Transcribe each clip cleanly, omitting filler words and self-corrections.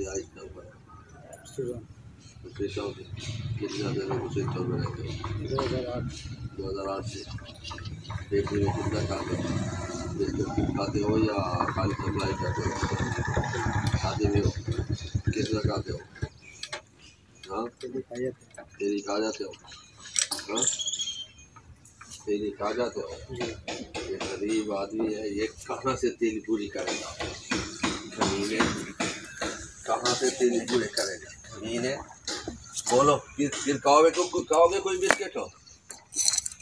से आज तक पर कितना देर में उसे चल रहे थे 2008 से देखने में कितना खाते हो बिस्कुट खाते हो या खाली सप्लाई करते हो शादी में कितना खाते हो हाँ तेरी खा जाते हो हाँ तेरी खा जाते हो ये गरीब आदमी है ये कहाँ से तेल पूरी करेगा जमीन कहाँ से तेल पूरी करेगा जमीन बोलो फिर खाओगे कोई बिस्किट हो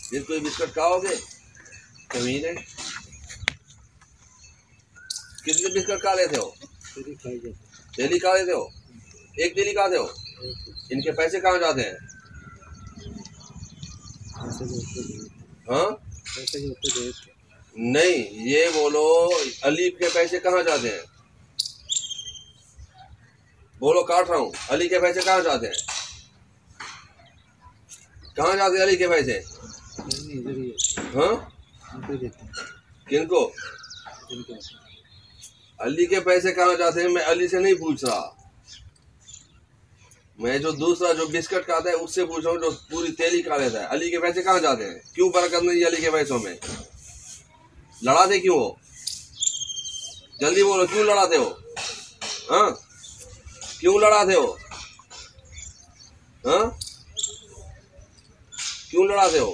फिर कोई बिस्किट खाओगे जमीन कितने बिस्किट खा लेते हो डेली खा लेते हो एक डेली खाते हो इनके पैसे कहाँ जाते हैं हाँ नहीं ये बोलो अली के पैसे कहाँ जाते हैं बोलो काट रहा हूँ अली के पैसे कहाँ जाते हैं कहाँ जाते हैं अली के पैसे हाँ किनको अली के पैसे कहाँ जाते हैं मैं अली से नहीं पूछ रहा मैं जो दूसरा जो बिस्किट खाता है उससे पूछ रहा हूँ जो पूरी तेली खा लेता है अली के पैसे कहाँ जाते हैं क्यों बरकत नहीं अली के पैसों में लड़ाते क्यों हो जल्दी बोलो क्यों लड़ाते हो हाँ क्यों लड़ाते हो हाँ क्यों लड़ाते हो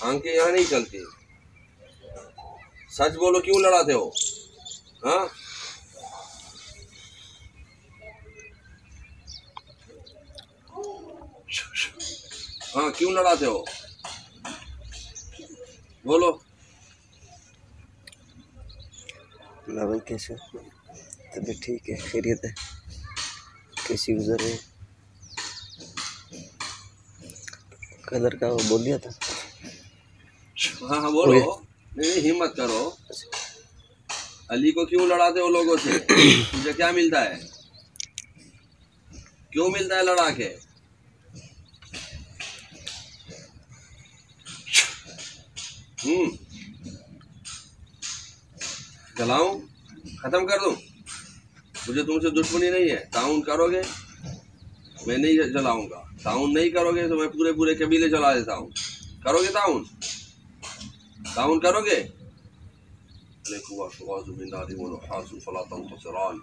आंखें यहाँ नहीं चलती सच बोलो क्यों लड़ाते हो हाँ हाँ क्यों लड़ाते हो बोलो भाई कैसे तबीयत ठीक है खैरियत है कैसी गुजर रही कलर का वो बोल दिया था हाँ हाँ बोलो नहीं हिम्मत करो अली को क्यों लड़ाते हो लोगों से तुझे क्या मिलता है क्यों मिलता है लड़ा के जलाऊं खत्म कर दूं मुझे तुमसे दुश्मनी नहीं है ताउन करोगे मैं नहीं जलाऊंगा ताउन नहीं करोगे तो मैं पूरे पूरे कबीले जला देता हूँ करोगे ताउन ताउन करोगे अलैकुम अशवाज़ु मिन नारिन व नुहासुन फला तंतसिरान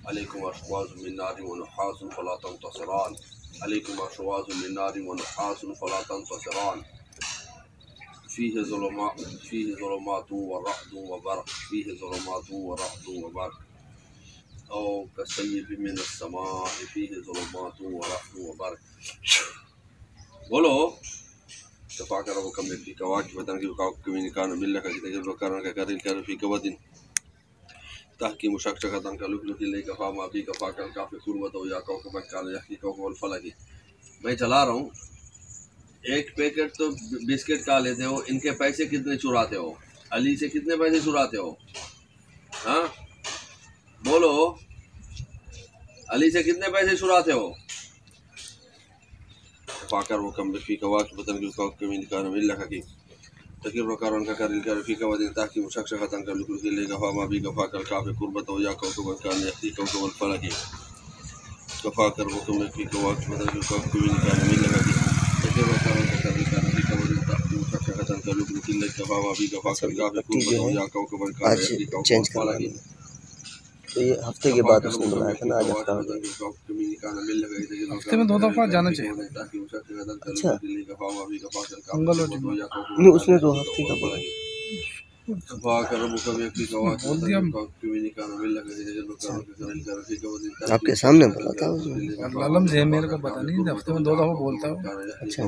अलैकुम अशवाज़ु मिन नारिन व नुहासुन फला तंतसिरान अलैकुम अशवाज़ु मिन नारिन व नुहासुन फला तंतसिरान फीहि ज़ुलुमातु व रअदु व बरक़ फीहि ज़ुलुमातु व रअदु व बरक़ औ कसय्यिबिन मिनस समाइ फीहि ज़ुलुमातु व रअदु व बरक़ बोलो तफाकर रब्बुका फी कवाकिब तनकी कान मिल्लक तजरबकान का कर फी कवदिन तहकीम शकशकतन का लुकलुकी लेका फामा फी कफाकल काफी कुर्वत या कौकबन कान यहकी कौकबल फलकी मैं चला रहा हूँ एक पैकेट तो बिस्किट खा लेते हो इनके पैसे कितने चुराते हो अली से कितने पैसे चुराते हो हाँ बोलो अली से कितने पैसे चुराते हो फाकर वो कम फी कवाक बतन की कौकबन कान मिल्लक की तकरीबन कारण का कर फी कवदिन ताकि मुशक्शकतन का लुकलुकी लेका फामा फी कफाकल काफी कुर्वत या कौकबन कान यहकी कौकबल फलकी कफाकर वो कम फी कवाक बतन की कौकबन कान मिल्लक की आज चेंज करवा तो ये हफ्ते के बाद उसने बुलाया था ना आज हफ्ता हो गया हफ्ते में 2 दफ़ा जाना चाहिए अच्छा मंगल और नहीं उसने 2 हफ्ते का बोला बोल दिया आपके सामने बोला था उसने आलम से मेरे को पता नहीं हफ्ते में 2 दफ़ा बोलता हूँ अच्छा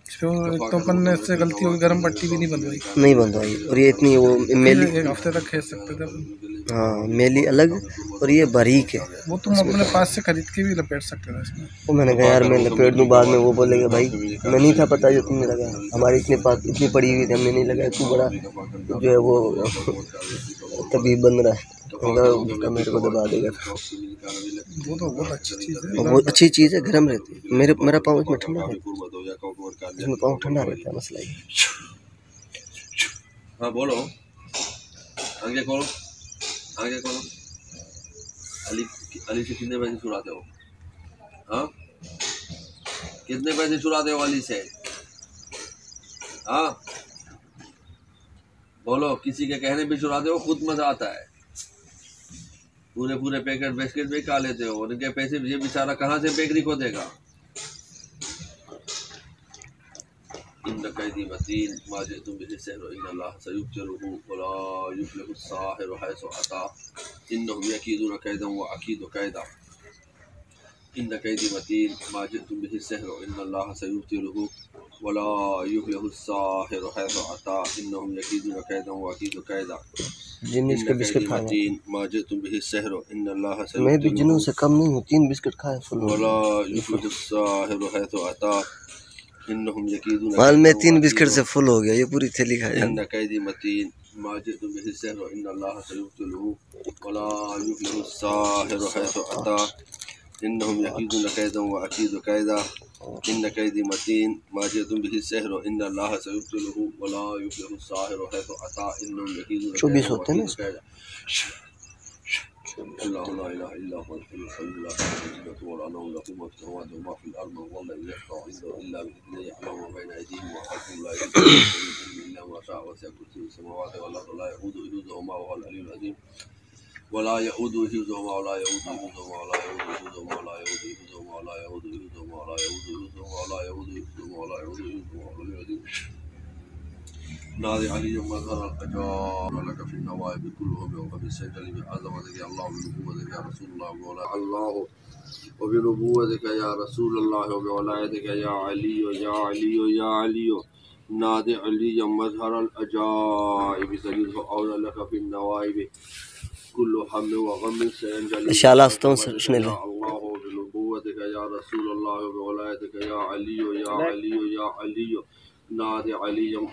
इस पे एक तो अपन ने इससे गलती होगी गर्म पट्टी भी नहीं बनवाई नहीं बंधवाई और ये इतनी वो मेली एक हफ्ते तक खींच सकते थे अपन हाँ मेली अलग और ये बारीक है वो तुम अपने पास से खरीद के भी लपेट सकते थे इसमें वो मैंने कहा यार मैं लपेट दूँ बाद में वो बोलेगा भाई मैं नहीं था पता जो तुमने लगाया हमारी इतने पास इतनी पड़ी हुई थी हमने नहीं लगाया तू बड़ा जो है वो तभी बन रहा है उसका मेरे को दबा देगा वो तो बहुत अच्छी चीज़ है बहुत अच्छी चीज़ है गर्म रहती है मेरा पाँव इसमें ठंडा रहता है इसमें पाँव ठंडा रहता है मसला ये हाँ बोलो आगे खोलो अली अली से कितने पैसे छुड़ाते हो? हाँ, कितने पैसे छुड़ाते हो अली से? हाँ बोलो, किसी के कहने पे छुड़ाते हो? खुद मजा आता है। पूरे पूरे पैकेट बिस्किट भी खा लेते हो, उनके पैसे ये बेचारा कहाँ से बेकरी को देगा? इन्न कैदी मतीन मा जिअतुम बिही सिहरुन इन्न अल्लाह सयुब्तिलुहु वला युफ्लिहु अस्साहिरु हैसु अता इन्नहुम यकीदून कैदन व अकीदु कैदा। इन्न कैदी मतीन मा जिअतुम बिही सिहरुन इन्न अल्लाह सयुब्तिलुहु वला युफ्लिहु अस्साहिरु हैसु अता इन्नहुम यकीदून कैदन व अकीदु कैदा। जिन्नीस के बिस्किट खाए मा जिअतुम बिही सिहरुन इन्न अल्लाह मैं भी जिन्नों से कम नहीं हूँ, 3 बिस्किट खाए फुल वला युफ्लिहु अस्साहिरु हैसु अता इन्नहुम यकीदून। माल में 3 बिस्किट से फुल हो गया, ये पूरी थैली खाया। इन्न कैदी मतीन मा जिअतुम बिही सिहरुन इन्न अल्लाह सयुब्तिलुहु वला युफ्लिहु अस्साहिरु हैसु अता इन्नहुम यकीदून कैदन व अकीदु कैदा। इन्न कैदी मतीन मा जिअतुम बिही सिहरुन इन्न अल्लाह सयुब्तिलुहु वला युफ्लिहु अस्साहिरु हैसु अता इन्नहुम यकीदून 24 होते हैं ना। अल्लाहु ला इलाहा इल्ला हुवल हय्युल क़य्यूम ला तअखुज़ुहु वला नौम लहु मा फ़िस समावाति व मा फ़िल अर्ज़ि वल लैलु यस्अउ इल्ला बिइज़निहि यअलमु मा बैना अयदीहिम व ख़ल्फ़ahum ला यहूदुहुम इल्ला मा शाअ वसि'a कुर्सियुहु समावाति वल अर्ज़ ला यऊदुहु हिफ़्ज़ुहुमा व हुवल अलिय्युल अज़ीम। वला यऊदुहु हिफ़्ज़ुहुमा वला यऊदुहु हिफ़्ज़ुहुमा वला यऊदुहु हिफ़्ज़ुहुमा वला यऊदुहु हिफ़्ज़ुहुमा वला यऊदुहु हिफ़्ज़ुहुमा वला यऊदुहु हिफ़्ज़ुहुमा वला यऊदुहु हिफ़्ज़ुहुमा वला यऊदुहु हिफ़्ज़ुहुमा वल अलिय्युल अज़ीम। नाज़ि अलिय्युम मज़हर अल-अजाब लक फ़ी नवाइब कुल्लुहुम व बिसजदि बिअज़मतिक या अल्लाह व बिनुबुव्वतिक या रसूलल्लाह व अल्लाह व बिनुबुव्वतिक या रसूलल्लाह व बिवलायतिक या अली या अली या अली नाज़ि अलिय्युम मज़हर अल-अजाब सजीदु औला लक फ़ी नवाइब कुल्लु हम व गम सयंजलि इंशाल्लाह सुनने ले। अल्लाह व बिनुबुव्वतिक या रसूलल्लाह व बिवलायतिक या अली या अली नाज़ि अलिय्युम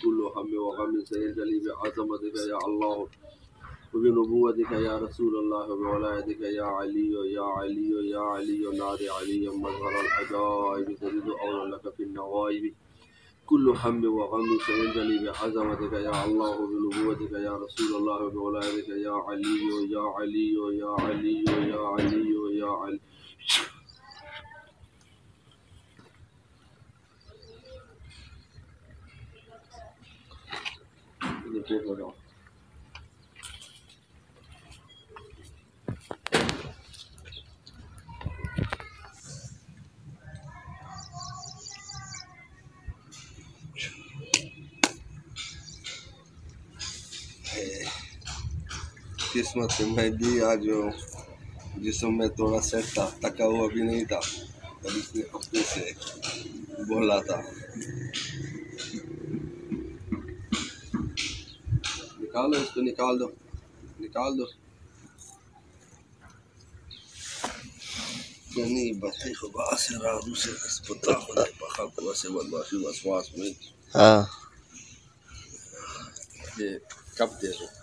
कुल्लु हम व गम सयंजलि बिअज़मतिक या अल्लाह व बिनुबुव्वतिक या रसूलल्लाह व बिवलायतिक या अली नाज़ि अलिय्युम मज़हर अल-अजाब सजीदु औला लक फ़ी नवाइब कुल्लु हम व गम सयंजलि बिअज़मतिक या अल्लाह व बिनुबुव्वतिक या रसूलल्लाह व बिवलायतिक या अली या अली किस्मत से मैं भी आज जिसम में थोड़ा सेट था, थका हुआ भी नहीं था, तब इसने अपने से बोला था। निकालो इसको, निकाल दो। नहीं बच्चे को बास से राहु से अस्पताल होने पखा को से बदमाशी वसवास में। हाँ ये कब दे दो।